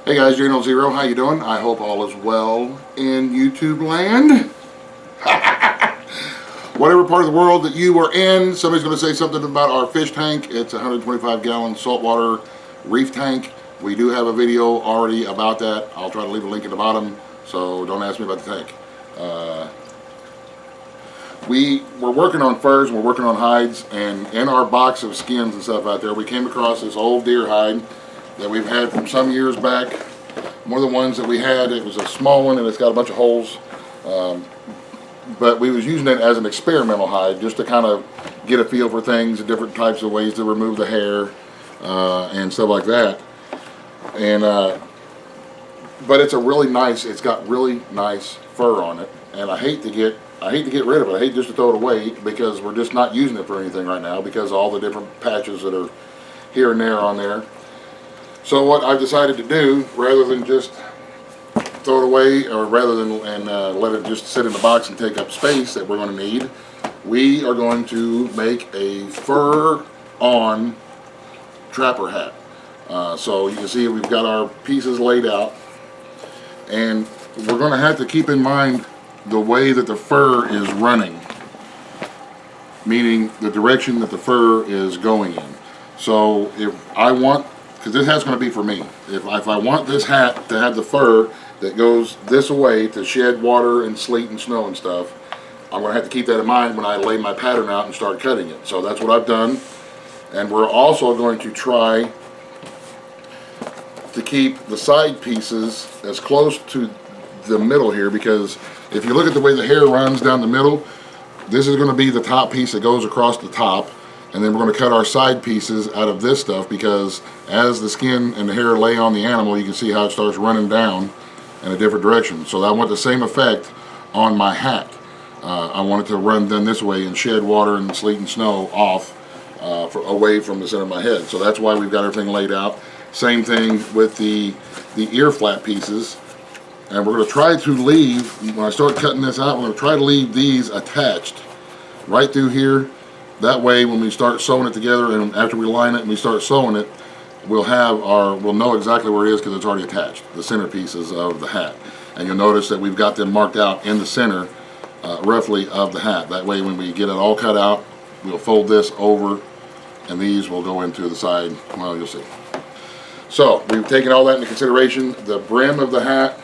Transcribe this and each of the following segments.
Hey guys, Jano Zero, how you doing? I hope all is well in YouTube land. Whatever part of the world that you are in, somebody's going to say something about our fish tank. It's a 125 gallon saltwater reef tank. We do have a video already about that. I'll try to leave a link at the bottom, so don't ask me about the tank. We're working on furs and we're working on hides, and in our box of skins and stuff out there, we came across this old deer hide that we've had from some years back. One of the ones that we had, it was a small one and it's got a bunch of holes. But we was using it as an experimental hide just to kind of get a feel for things, different types of ways to remove the hair and stuff like that. And but it's a really nice, it's got really nice fur on it, and I hate to get rid of it. I hate just to throw it away because we're just not using it for anything right now because of all the different patches that are here and there on there. So what I've decided to do, rather than just throw it away, or rather than let it just sit in the box and take up space that we're going to need, we are going to make a fur-on trapper hat. So you can see we've got our pieces laid out, and we're going to have to keep in mind the way that the fur is running, meaning the direction that the fur is going in. So if I want, because this hat's going to be for me, if I want this hat to have the fur that goes this way to shed water and sleet and snow and stuff, I'm going to have to keep that in mind when I lay my pattern out and start cutting it. So that's what I've done. And we're also going to try to keep the side pieces as close to the middle here, because if you look at the way the hair runs down the middle, this is going to be the top piece that goes across the top, and then we're going to cut our side pieces out of this stuff, because as the skin and the hair lay on the animal, you can see how it starts running down in a different direction. So I want the same effect on my hat. I want it to run then this way and shed water and sleet and snow off away from the center of my head. So that's why we've got everything laid out. Same thing with the ear flap pieces. And we're going to try to leave, when I start cutting this out, we're going to try to leave these attached right through here. That way when we start sewing it together, and after we line it and we start sewing it, we'll know exactly where it is because it's already attached, the center pieces of the hat. And you'll notice that we've got them marked out in the center roughly of the hat. That way when we get it all cut out, we'll fold this over and these will go into the side. Well, you'll see. So we've taken all that into consideration. The brim of the hat,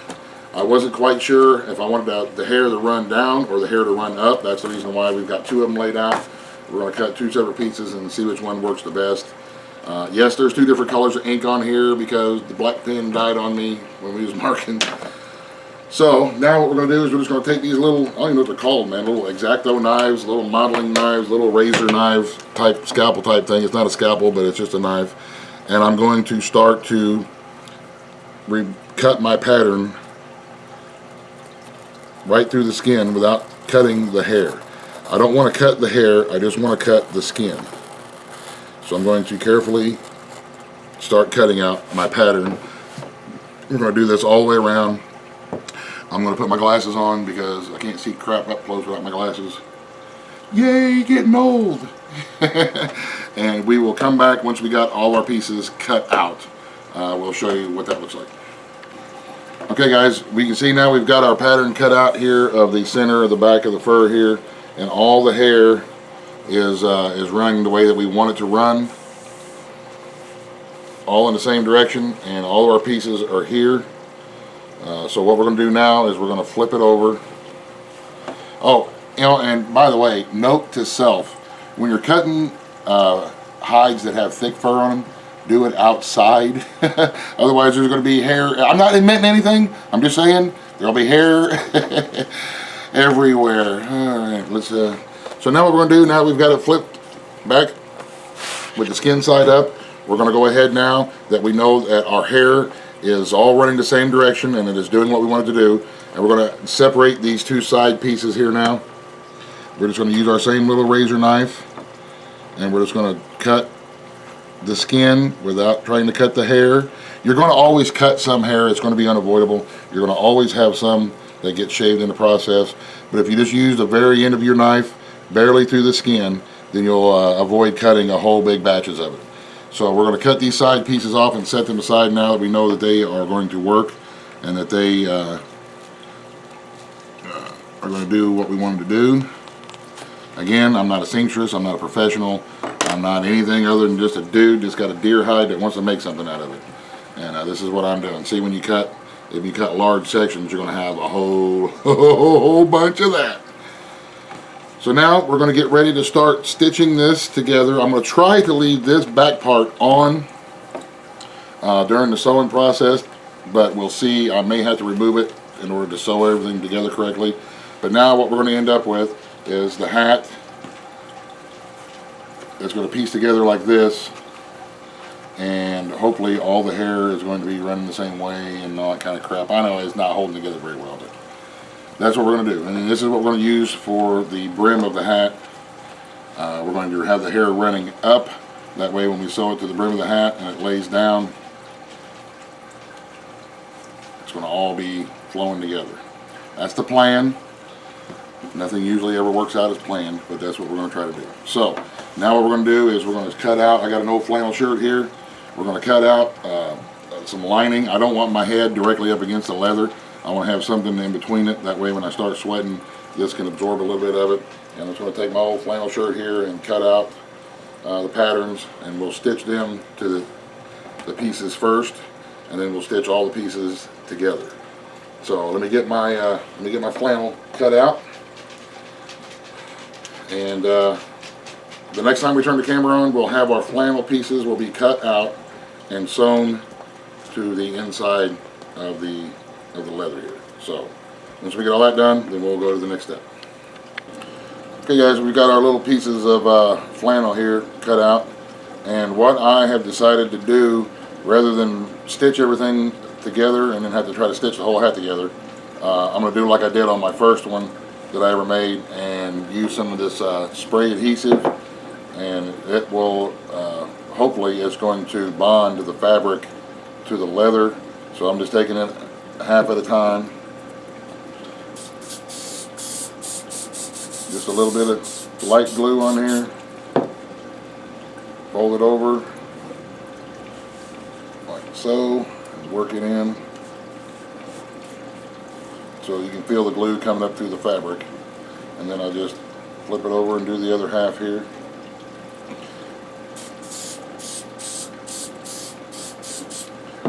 I wasn't quite sure if I wanted the hair to run down or the hair to run up. That's the reason why we've got two of them laid out. We're going to cut two separate pieces and see which one works the best. Yes, there's two different colors of ink on here because the black pen died on me when we was marking. So now what we're going to do is we're just going to take these little, I don't even know what they're called, man, little X-Acto knives, little modeling knives, little razor knives type, scalpel type thing. It's not a scalpel, but it's just a knife. And I'm going to start to cut my pattern right through the skin without cutting the hair. I don't want to cut the hair, I just want to cut the skin. So I'm going to carefully start cutting out my pattern. We're going to do this all the way around. I'm going to put my glasses on because I can't see crap up close without my glasses. Yay, getting old! And we will come back once we got all our pieces cut out. We'll show you what that looks like. Okay guys, we can see now we've got our pattern cut out here of the center of the back of the fur here, and all the hair is running the way that we want it to run, all in the same direction, and all of our pieces are here. So what we're going to do now is we're going to flip it over. Oh, you know, and by the way, note to self, when you're cutting hides that have thick fur on them, do it outside. Otherwise there's going to be hair. I'm not admitting anything, I'm just saying there'll be hair everywhere. Alright, let's so now what we're going to do, now we've got it flipped back with the skin side up, we're going to go ahead now that we know that our hair is all running the same direction and it is doing what we want it to do, and we're going to separate these two side pieces here now. We're just going to use our same little razor knife, and we're just going to cut the skin without trying to cut the hair. You're going to always cut some hair, it's going to be unavoidable. You're going to always have some that get shaved in the process, but if you just use the very end of your knife barely through the skin, then you'll avoid cutting a whole big batches of it. So we're going to cut these side pieces off and set them aside now that we know that they are going to work and that they are going to do what we want them to do. Again, I'm not a seamstress, I'm not a professional, I'm not anything other than just a dude that's got a deer hide that wants to make something out of it. And this is what I'm doing. See, when you cut, if you cut large sections, you're going to have a whole bunch of that. So now we're going to get ready to start stitching this together. I'm going to try to leave this back part on during the sewing process, but we'll see. I may have to remove it in order to sew everything together correctly. But now what we're going to end up with is the hat that's going to piece together like this, and hopefully all the hair is going to be running the same way and all that kind of crap. I know it's not holding together very well, but that's what we're going to do. And then this is what we're going to use for the brim of the hat. We're going to have the hair running up. That way when we sew it to the brim of the hat and it lays down, it's going to all be flowing together. That's the plan. Nothing usually ever works out as planned, but that's what we're going to try to do. So now what we're going to do is we're going to cut out, I got an old flannel shirt here. We're going to cut out some lining. I don't want my head directly up against the leather. I want to have something in between it. That way when I start sweating, this can absorb a little bit of it. And I'm just going to take my old flannel shirt here and cut out the patterns, and we'll stitch them to the pieces first, and then we'll stitch all the pieces together. So let me get my flannel cut out. And the next time we turn the camera on, we'll have our flannel pieces will be cut out and sewn to the inside of the leather here. So once we get all that done, then we'll go to the next step. Okay guys, we've got our little pieces of flannel here cut out, and what I have decided to do, rather than stitch everything together and then have to try to stitch the whole hat together, I'm going to do like I did on my first one that I ever made, and use some of this spray adhesive, and it will hopefully it's going to bond the fabric to the leather. So I'm just taking it half at a time, just a little bit of light glue on here, fold it over like so, and work it in so you can feel the glue coming up through the fabric. And then I just flip it over and do the other half here.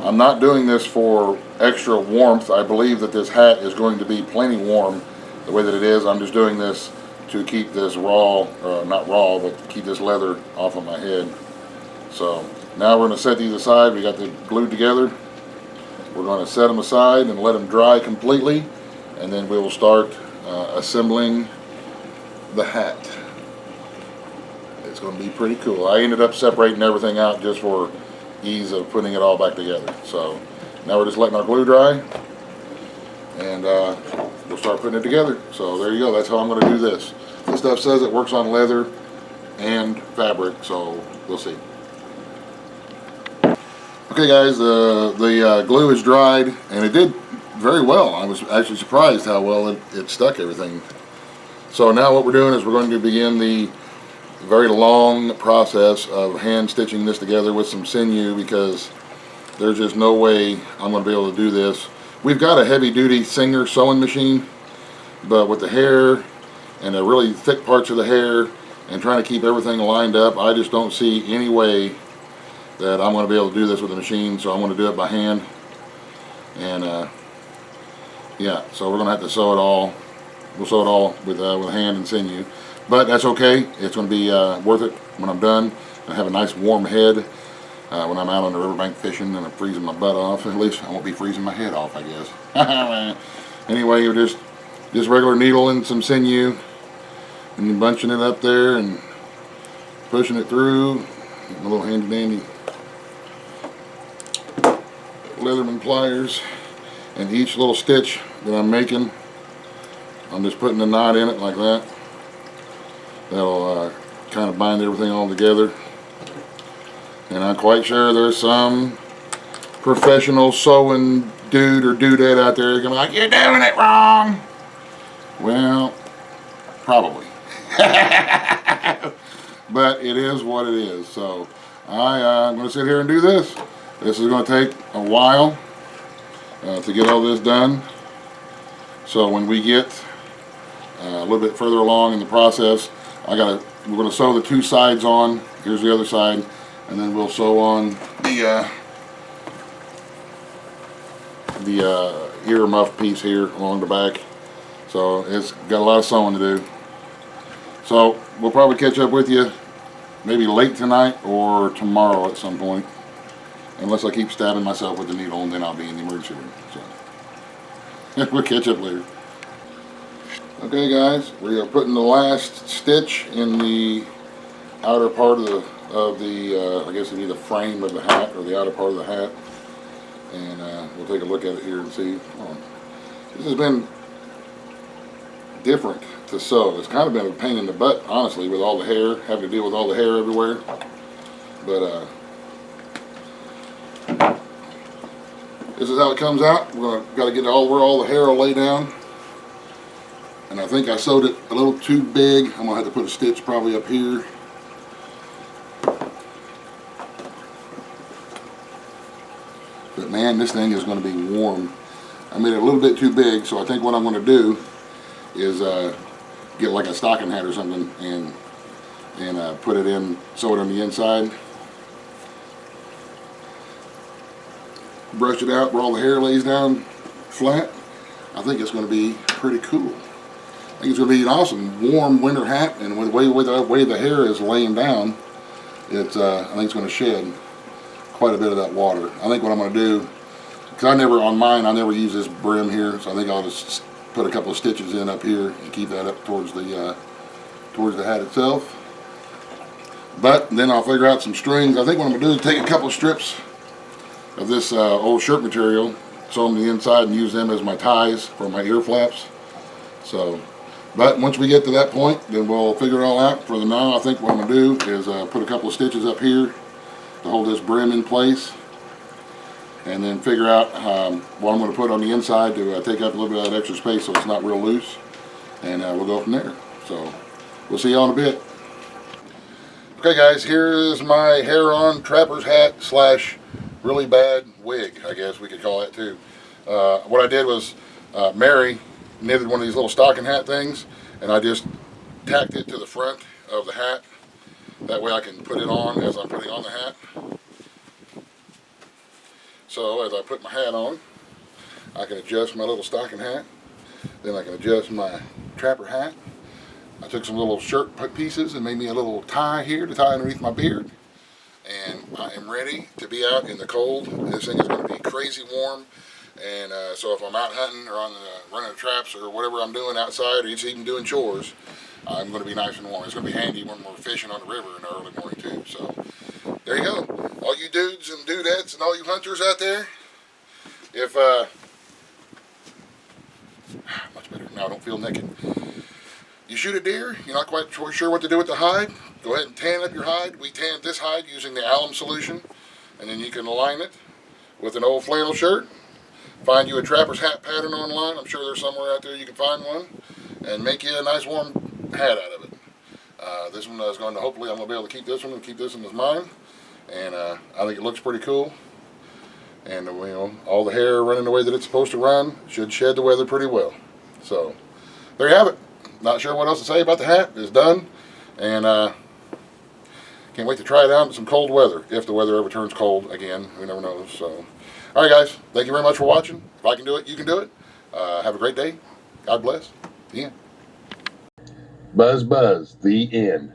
I'm not doing this for extra warmth. I believe that this hat is going to be plenty warm the way that it is. I'm just doing this to keep this raw, not raw, but to keep this leather off of my head. So now we're going to set these aside. We got the glued together. We're going to set them aside and let them dry completely, and then we will start assembling the hat. It's going to be pretty cool. I ended up separating everything out just for ease of putting it all back together. So now we're just letting our glue dry, and we'll start putting it together. So there you go. That's how I'm going to do this. This stuff says it works on leather and fabric, so we'll see. Okay guys, the glue is dried, and it did very well. I was actually surprised how well it stuck everything. So now what we're doing is we're going to begin the very long process of hand stitching this together with some sinew, because there's just no way I'm going to be able to do this. We've got a heavy duty Singer sewing machine, but with the hair and the really thick parts of the hair and trying to keep everything lined up, I just don't see any way that I'm going to be able to do this with the machine. So I'm going to do it by hand. And yeah, so we're going to have to sew it all. We'll sew it all with hand and sinew, but that's okay. It's going to be worth it when I'm done. I have a nice warm head when I'm out on the riverbank fishing and I'm freezing my butt off. At least I won't be freezing my head off, I guess. Anyway, you're just regular needle and some sinew, and you're bunching it up there and pushing it through. Get my little handy dandy Leatherman pliers, and each little stitch that I'm making, I'm just putting a knot in it like that. That'll kind of bind everything all together. And I'm quite sure there's some professional sewing dude or dudette out there going like, "You're doing it wrong." Well, probably. But it is what it is. So I'm going to sit here and do this. This is going to take a while to get all this done. So when we get a little bit further along in the process, we're going to sew the two sides on. Here's the other side, and then we'll sew on the ear muff piece here along the back. So it's got a lot of sewing to do. So we'll probably catch up with you maybe late tonight or tomorrow at some point, unless I keep stabbing myself with the needle, and then I'll be in the emergency room. So we'll catch up later. Okay guys, we are putting the last stitch in the outer part of the I guess it'd be the frame of the hat, or the outer part of the hat, and we'll take a look at it here and see. This has been different to sew. It's kind of been a pain in the butt, honestly, with all the hair, having to deal with all the hair everywhere. But this is how it comes out. We're got to get where all the hair will lay down. And I think I sewed it a little too big. I'm gonna have to put a stitch probably up here. But man, this thing is going to be warm. I made it a little bit too big, so I think what I'm going to do is get like a stocking hat or something and put it in, sew it on the inside. Brush it out where all the hair lays down flat. I think it's going to be pretty cool. I think it's going to be an awesome warm winter hat, and with the way the hair is laying down, I think it's going to shed quite a bit of that water. I think what I'm going to do, because I never use this brim here, so I think I'll just put a couple of stitches in up here and keep that up towards the hat itself. But then I'll figure out some strings. I think what I'm going to do is take a couple of strips of this old shirt material, sew them to the inside, and use them as my ties for my ear flaps. So, but once we get to that point, then we'll figure it all out. For the now, I think what I'm going to do is put a couple of stitches up here to hold this brim in place, and then figure out what I'm going to put on the inside to take up a little bit of that extra space so it's not real loose, and we'll go from there. So we'll see y'all in a bit. Okay guys, here is my hair-on trapper's hat slash really bad wig, I guess we could call that too. What I did was Mary knitted one of these little stocking hat things, and I just tacked it to the front of the hat. That way I can put it on as I'm putting on the hat. So as I put my hat on, I can adjust my little stocking hat. Then I can adjust my trapper hat. I took some little shirt pieces and made me a little tie here to tie underneath my beard. And I am ready to be out in the cold. This thing is going to be crazy warm. And so if I'm out hunting or on running the traps or whatever I'm doing outside, or even doing chores, I'm going to be nice and warm. It's going to be handy when we're fishing on the river in the early morning too. So there you go. All you dudes and dudettes and all you hunters out there, if much better. Now I don't feel naked. You shoot a deer, you're not quite sure what to do with the hide, go ahead and tan up your hide. We tanned this hide using the alum solution, and then you can align it with an old flannel shirt. Find you a trapper's hat pattern online. I'm sure there's somewhere out there you can find one, and make you a nice warm hat out of it. This one is going to, hopefully I'm going to be able to keep this one and keep this one as mine. And I think it looks pretty cool. And you know, all the hair running the way that it's supposed to run should shed the weather pretty well. So there you have it. Not sure what else to say about the hat. It's done. And can't wait to try it out in some cold weather. If the weather ever turns cold again, who never knows. So, all right guys, thank you very much for watching. If I can do it, you can do it. Have a great day. God bless. The end. Buzz, buzz, the end.